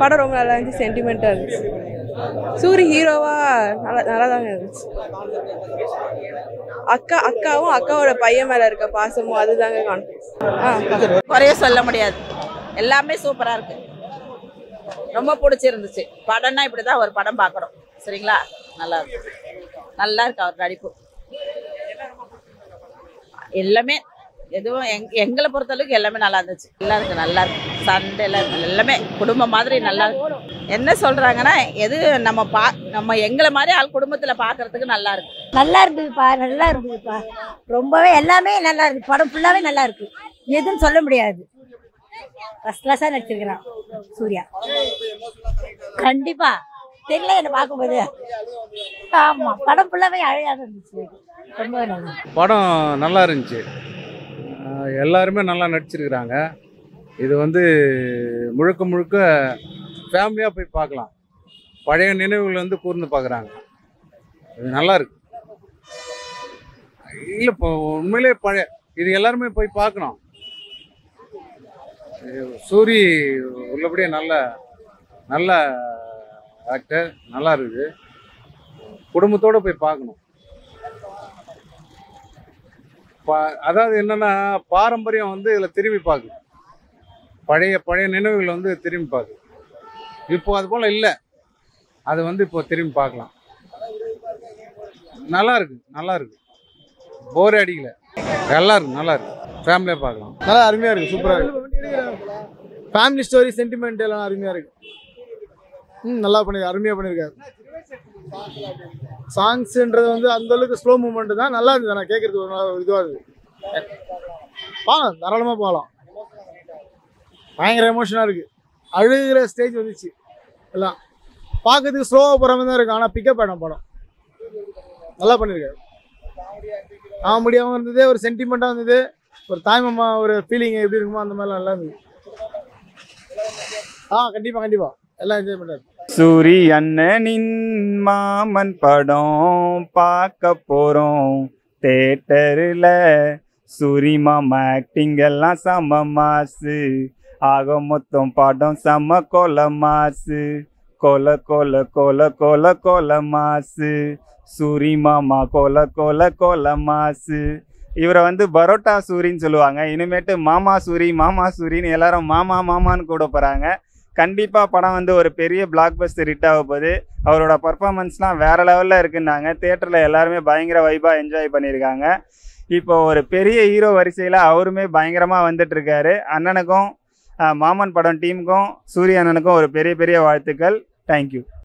படம் ரொம்ப நல்லா இருந்துச்சு, சென்டிமெண்ட்டாக இருந்துச்சு. சூரி ஹீரோவா நல்லா தாங்க இருந்துச்சு. அக்காவும் அக்காவோட பையன் மேலே இருக்க பாசமும் அதுதாங்க கான்ஃபிடன்ஸ். குறைய சொல்ல முடியாது, எல்லாமே சூப்பராக இருக்கு, ரொம்ப பிடிச்சிருந்துச்சு. படம்னா இப்படி தான் ஒரு படம் பார்க்குறோம். சரிங்களா? நல்லா இருக்கு, நல்லா இருக்கு அவர் நடிப்பு எல்லாமே. எதுவும் எங்களை பொறுத்தளவுக்கு எல்லாமே நல்லா இருந்துச்சு. நல்லா இருக்கு சண்டையில் எல்லாமே குடும்பம் மாதிரி நல்லா இருக்கு. என்ன சொல்கிறாங்கன்னா, எது நம்ம எங்களை மாதிரி ஆள் குடும்பத்தில் பார்க்குறதுக்கு நல்லா இருக்கு. நல்லா இருக்குதுப்பா. ரொம்பவே எல்லாமே நல்லா இருக்கு. படம் ஃபுல்லாகவே நல்லா இருக்கு, எதுன்னு சொல்ல முடியாது. ஃபர்ஸ்ட் கிளாஸாக நடிச்சிருக்கிறான் சூர்யா. கண்டிப்பாக தெரியல என்ன பார்க்கும்போது. ஆமாம், படம் ஃபுல்லாகவே அழகாக இருந்துச்சு, ரொம்ப நல்லா. படம் நல்லா இருந்துச்சு, எல்லாருமே நல்லா நடிச்சிருக்கிறாங்க. இது முழுக்க முழுக்க ஃபேமிலியாக போய் பார்க்கலாம். பழைய நினைவுகள் கூர்ந்து பார்க்குறாங்க. இது நல்லா இருக்கு. இல்லை இப்போ உண்மையிலே இது எல்லாருமே போய் பார்க்கணும். சூரி உள்ளபடியே நல்ல ஆக்டர், நல்லா இருக்குது. குடும்பத்தோடு போய் பார்க்கணும். அதாவது என்னன்னா, பாரம்பரியம் இதில் திரும்பி பார்க்குது. பழைய நினைவுகள் திரும்பி பார்க்குது. இப்போ அது போல் இல்லை, அது இப்போ திரும்பி பார்க்கலாம். நல்லா இருக்கு, போரே அடிக்கல, நல்லா இருக்கு, ஃபேமிலியாக பார்க்கலாம். நல்லா அருமையாக இருக்குது, சூப்பராக இருக்குது. ஃபேமிலி ஸ்டோரி, சென்டிமெண்ட் எல்லாம் அருமையாக இருக்குது. நல்லா அருமையாக பண்ணியிருக்காரு. சாங்ஸ்ன்றது அந்த அளவுக்கு ஸ்லோ மூமெண்ட் தான், நல்லா இருந்தது. நான் கேட்கறது ஒரு இதுவாக இருக்குது. பாக்கலாம், தாராளமாக போகலாம். பயங்கர எமோஷனாக இருக்குது, அழுகிற ஸ்டேஜ் வந்துச்சு. எல்லாம் பார்க்கறதுக்கு ஸ்லோவாக போகிற மாதிரி தான் இருக்குது, ஆனால் பிக்கப் ஆகிடும் படம். நல்லா பண்ணியிருக்காரு. காமெடியாகவும் இருந்தது, ஒரு சென்டிமெண்ட்டாக இருந்தது, ஒரு தாய்மாமா ஒரு ஃபீலிங் எப்படி இருக்குமோ அந்த மாதிரிலாம் நல்லா இருந்தது. கண்டிப்பாக எல்லாம் என்ஜாய் பண்ணாரு. சூரி அண்ணனின் மாமன் படம் பார்க்க போகிறோம் தேட்டரில். சூரி மாமா ஆக்டிங் எல்லாம் செம மாசு, ஆக மொத்தம் படம் செம கொல மாசு. கொல கொல கொல கொல கொல மாசு, சூரி மாமா கொல கொல கொல மாசு. இவரை பரோட்டா சூரின்னு சொல்லுவாங்க. இனிமேட்டு மாமா சூரின்னு எல்லாரும் மாமான்னு கூட போகிறாங்க. கண்டிப்பாக படம் ஒரு பெரிய பிளாக் பஸ்டர் ஹிட் ஆக போகுது. அவரோட பர்ஃபார்மன்ஸ்லாம் வேறு லெவலில் இருக்குன்னாங்க. தியேட்டரில் எல்லாருமே பயங்கர வைபாக என்ஜாய் பண்ணியிருக்காங்க. இப்போ ஒரு பெரிய ஹீரோ வரிசையில் அவருமே பயங்கரமாக வந்துட்டுருக்காரு. அண்ணனுக்கும் மாமன் படம் டீமுக்கும் சூரிய அண்ணனுக்கும் ஒரு பெரிய வாழ்த்துக்கள். தேங்க்யூ.